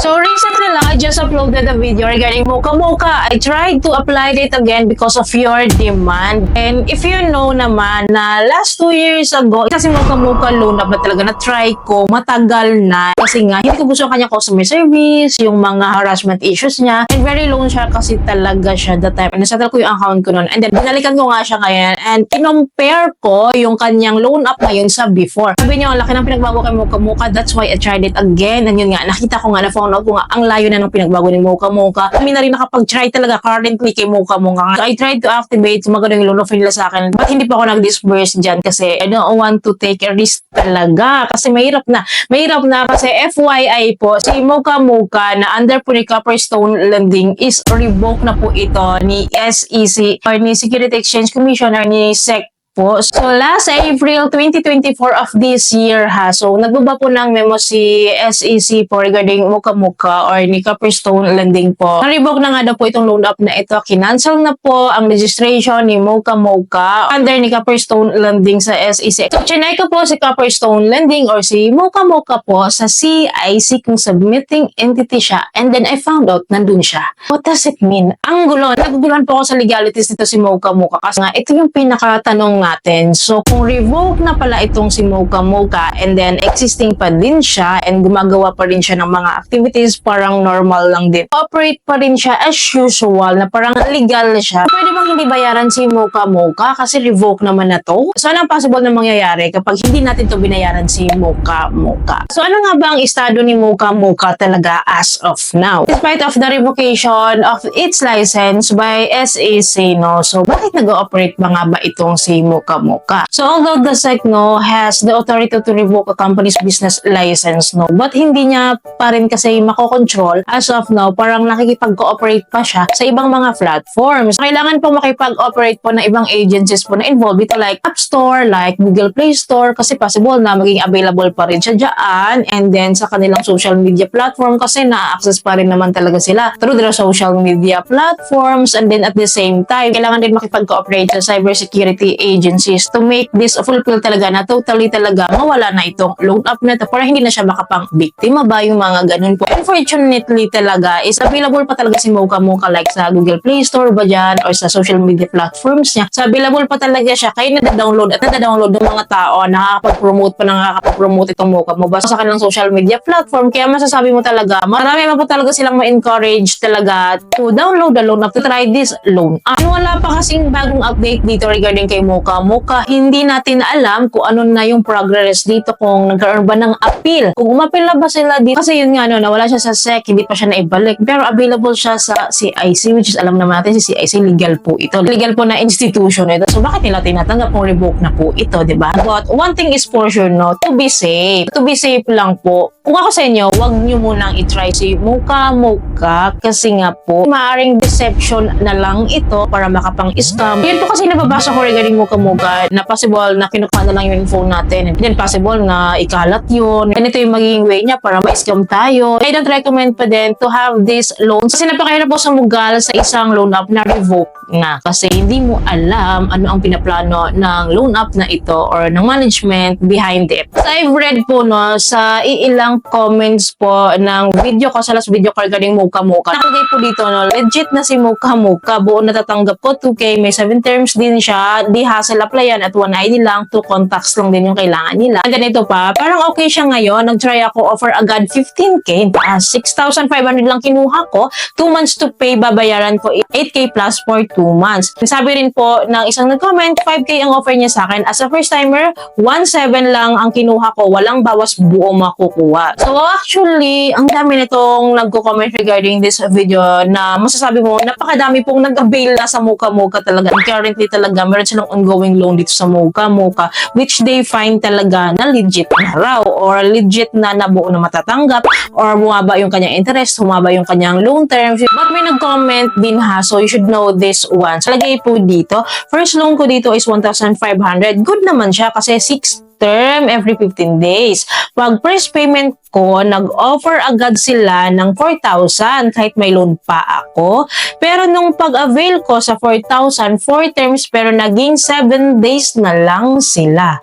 So recently lang, I just uploaded a video regarding Mocha Mocha. I tried to apply it again because of your demand. And if you know naman na last 2 years ago, kasi Mocha Mocha loan up na talaga na-try ko, matagal na. Kasi nga, hindi ko gusto ang kanya customer service, yung mga harassment issues niya. And very loan siya kasi talaga siya that time. And nasettle ko yung account ko noon. And then, binalikan ko nga siya ngayon. And compare ko yung kanyang loan up ngayon sa before. Sabi niya, ang laki ng pinagbago kay Mocha Mocha. That's why I tried it again. And yun nga, nakita ko nga, na-found out ko nga, ang layo na ng pinagbago ni Mocha Mocha. Kami na rin nakapag-try talaga currently kay Mocha Mocha. So, I tried to activate, sumagano yung loan offer nila sa akin. But hindi pa ako nag-disburse dyan kasi I don't want to take a risk talaga. Kasi mahirap na. Mahirap na kasi FYI po, si Mocha Mocha na under po ni Copperstone Lending is revoke na po ito ni SEC or ni Security Exchange Commission or ni SEC po. So, last April 2024 of this year ha. So, nagbaba po ng memo si SEC po regarding Mocha Mocha or ni Copperstone Lending po. Na-revoke na nga daw po itong loan up na ito. Kinancel na po ang registration ni Mocha Mocha under ni Copperstone Lending sa SEC. So, chinay ko po si Copperstone Lending or si Mocha Mocha po sa CIC kung submitting entity siya. And then, I found out nandun siya. What does it mean? Ang gulo. Naguguluhan po ako sa legalities nito si Mocha Mocha kasi nga, ito yung pinakatanong natin. So, kung revoke na pala itong si Mocha Mocha and then existing pa din siya and gumagawa pa rin siya ng mga activities parang normal lang din. Operate pa rin siya as usual na parang legal siya. Pwede bang hindi bayaran si Mocha Mocha kasi revoke naman na to? So, anong possible na mangyayari kapag hindi natin to binayaran si Mocha Mocha? So, ano nga ba ang estado ni Mocha Mocha talaga as of now? Despite of the revocation of its license by SEC, no? So, bakit nag-ooperate ba nga ba itong si Mocha Mocha? So, although the SEC, no, has the authority to revoke a company's business license, no, but hindi niya pa rin kasi makokontrol as of now, parang nakikipag-cooperate pa siya sa ibang mga platforms. Kailangan pong makipag-operate po ng ibang agencies po na involved dito like App Store, like Google Play Store, kasi possible na maging available pa rin siya dyan, and then sa kanilang social media platform kasi na-access pa rin naman talaga sila through their social media platforms, and then at the same time, kailangan din makipag-cooperate sa cybersecurity agencies to make this fulfill talaga na totally talaga mawala na itong loan up na ito para hindi na siya makapang-biktima ba yung mga ganun po. Unfortunately talaga is available pa talaga si Mocha Mocha like sa Google Play Store ba dyan or sa social media platforms niya. So available pa talaga siya kaya nadadownload at nadadownload ng mga tao na nakakapag-promote itong Mocha Mocha sa kanilang social media platform. Kaya masasabi mo talaga marami pa po talaga silang ma-encourage talaga to download the loan up, to try this loan up. Wala pa kasing bagong update dito regarding kay Mocha Mocha. Hindi natin alam kung ano na yung progress dito, kung nagkaroon ba ng appeal. Kung umapil na ba sila dito. Kasi yun nga, no, nawala siya sa SEC, hindi pa siya naibalik. Pero available siya sa CIC, which is alam naman natin si CIC, legal po ito. Legal po na institution ito. So, bakit nila tinatanggap kung revoke na po ito, diba? But one thing is for sure, no, to be safe. To be safe lang po. Kung ako sa inyo, wag nyo munang itry si Mocha Mocha kasi nga po, maaaring deception na lang ito para makapang-scam. Yun po kasi nababasa ko regarding Mocha Mocha na possible na kinukuha na lang yung phone natin. And then possible na ikalat yun. Ganito yung magiging way niya para ma-scam tayo. I don't recommend pa din to have this loan. Kasi napakahirap po sa mugal sa isang loan up na revoke na. Kasi hindi mo alam ano ang pinaplano ng loan up na ito or ng management behind it. So I've read po no sa ilang comments po ng video ko sa last video ko regarding Mocha Mocha. Nakalagay po dito no, legit na si Mocha Mocha. Buo natatanggap ko 2K, may 7 terms din siya, di hassle applyan at 1 ID lang, 2 contacts lang din yung kailangan nila. And then ito pa, parang okay siya ngayon. Nag-try ako offer agad 15K. 6,500 lang kinuha ko. 2 months to pay, babayaran ko 8K plus for 2 months. Sabi rin po ng isang nag-comment, 5K ang offer niya sa akin. As a first timer, 1,700 lang ang kinuha ko. Walang bawas, buo makukuha. So actually, ang dami nitong nagko-comment regarding this video na masasabi mo, napakadami pong nag-avail na sa Mocha Mocha talaga. Currently talaga, meron silang ongoing loan dito sa Mocha Mocha which they find talaga na legit na raw or legit na nabuo na matatanggap or bumaba yung kanyang interest, bumaba yung kanyang loan terms. But may nag-comment din ha, so you should know this one. So lagay po dito, first loan ko dito is 1,500. Good naman siya kasi 6 term every 15 days. Pag first payment ko, nag-offer agad sila ng 4,000 kahit may loan pa ako. Pero nung pag-avail ko sa 4,000, 4 terms pero naging 7 days na lang sila.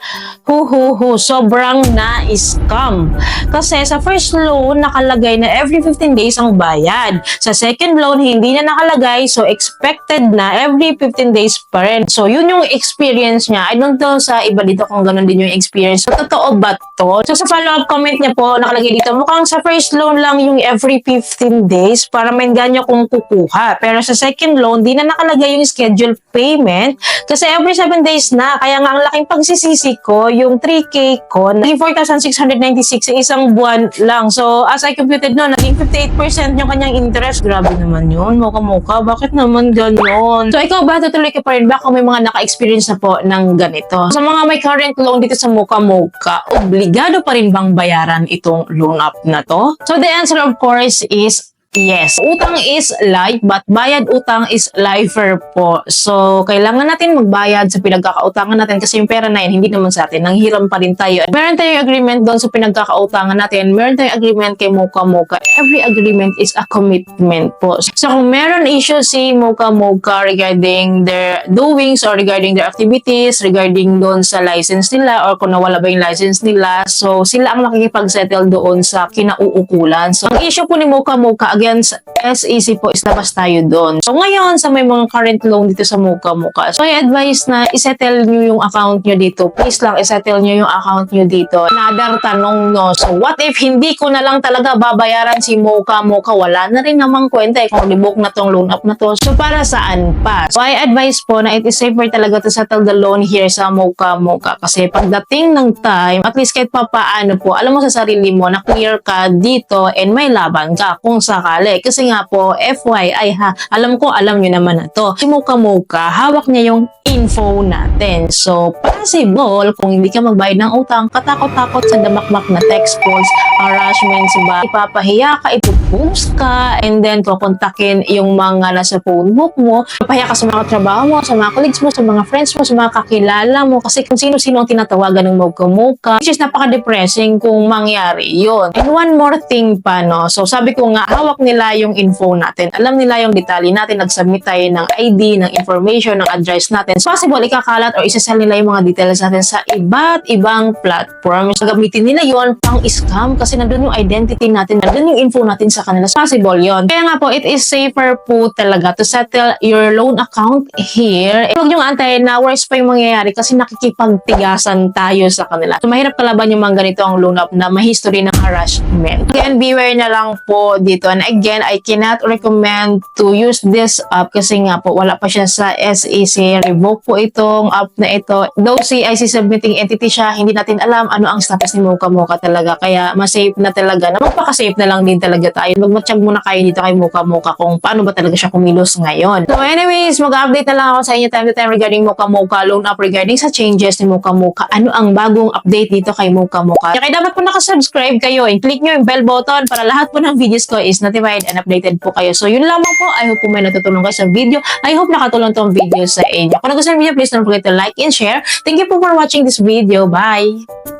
Sobrang na-scam. Kasi sa first loan, nakalagay na every 15 days ang bayad. Sa second loan, hindi na nakalagay, so expected na every 15 days pa rin. So yun yung experience niya. I don't know sa iba dito kung ganun din yung experience. So totoo ba to? So sa follow-up comment niya po, nakalagay dito, mukhang sa first loan lang yung every 15 days para maingganyo kung kukuha. Pero sa second loan, di na nakalagay yung scheduled payment kasi every 7 days na. Kaya nga ang laking pagsisisi ko, yung 3K ko, naging 4,696 yung isang buwan lang. So as I computed no, naging 58% yung kanyang interest. Grabe naman yun, moka-moka. Bakit naman ganon? So ikaw ba, tutuloy ka pa rin ba kung may mga naka-experience na po ng ganito? Sa mga may current loan dito sa moka-moka, obligado pa rin bang bayaran itong loan up na to? So the answer of course is yes. Utang is life but bayad utang is lifer po. So, kailangan natin magbayad sa pinagkakautangan natin kasi yung pera na yun, hindi naman sa atin. Nanghiram pa rin tayo. Meron tayong agreement doon sa pinagkakautangan natin. Meron tayong agreement kay Mocha Mocha. Every agreement is a commitment po. So, kung meron issue si Mocha Mocha regarding their doings or regarding their activities, regarding doon sa license nila or kung nawala ba yung license nila, so sila ang makikipag-settle doon sa kinauukulan. So, ang issue po ni Mocha Mocha against SEC po is labas tayo doon. So ngayon sa may mga current loan dito sa Mocha Mocha, so I advise na isettle nyo yung account nyo dito. Please lang isettle nyo yung account nyo dito. Another tanong no, so what if hindi ko na lang talaga babayaran si Mocha Mocha? Wala na rin namang kwenta kung rebook na tong loan up na to. So para saan pa? So I advise po na it is safer talaga to settle the loan here sa Mocha Mocha kasi pagdating ng time, at least kahit pa paano po, alam mo sa sarili mo na clear ka dito and may laban ka kung sakali. Kasi nga po, FYI ha, alam ko, alam nyo naman na to. Si Mocha Mocha, hawak niya yung info natin. So, possible, kung hindi ka magbayad ng utang, katakot-takot sa damakmak na text calls, harassments ba, ipapahiya ka, ipupost ka, and then kukontakin yung mga nasa phone book mo, ipapahiya ka sa mga trabaho mo, sa mga colleagues mo, sa mga friends mo, sa mga kakilala mo, kasi kung sino-sino ang tinatawagan ng Mocha Mocha, which is napaka-depressing kung mangyari yun. And one more thing pa, no, so sabi ko nga, hawak nila yung info natin. Alam nila yung detalye natin. Nag-submit tayo ng ID, ng information, ng address natin. So, possible, ikakalat or isasell nila yung mga details natin sa iba't ibang platform. So, gamitin nila yon pang scam kasi nandun yung identity natin, nandun yung info natin sa kanila. So, possible yon. Kaya nga po, it is safer po talaga to settle your loan account here. Huwag nyo antayin na worse pa yung mangyayari kasi nakikipagtigasan tayo sa kanila. So, mahirap kalaban yung mga ganito ang loan up na may history ng harassment. Again, beware na lang po dito. And again, I cannot recommend to use this app kasi nga po wala pa siya sa SEC. Revoke po itong app na ito. Though CIC submitting entity siya, hindi natin alam ano ang status ni Mocha Mocha talaga. Kaya mas-safe na talaga. Na magpaka-safe na lang din talaga tayo. Magmatsyag muna kayo dito kay Mocha Mocha kung paano ba talaga siya kumilos ngayon. So anyways, mag-update na lang ako sa inyo time to time regarding Mocha Mocha loan up, regarding sa changes ni Mocha Mocha. Ano ang bagong update dito kay Mocha Mocha? Kaya dapat po nakasubscribe kayo and click nyo yung bell button para lahat po ng videos ko is notified and updated po kayo. So, yun lamang po. I hope po may natutulong kayo sa video. I hope nakatulong tong video sa inyo. Kung nagustuhan niyo, please don't forget to like and share. Thank you po for watching this video. Bye!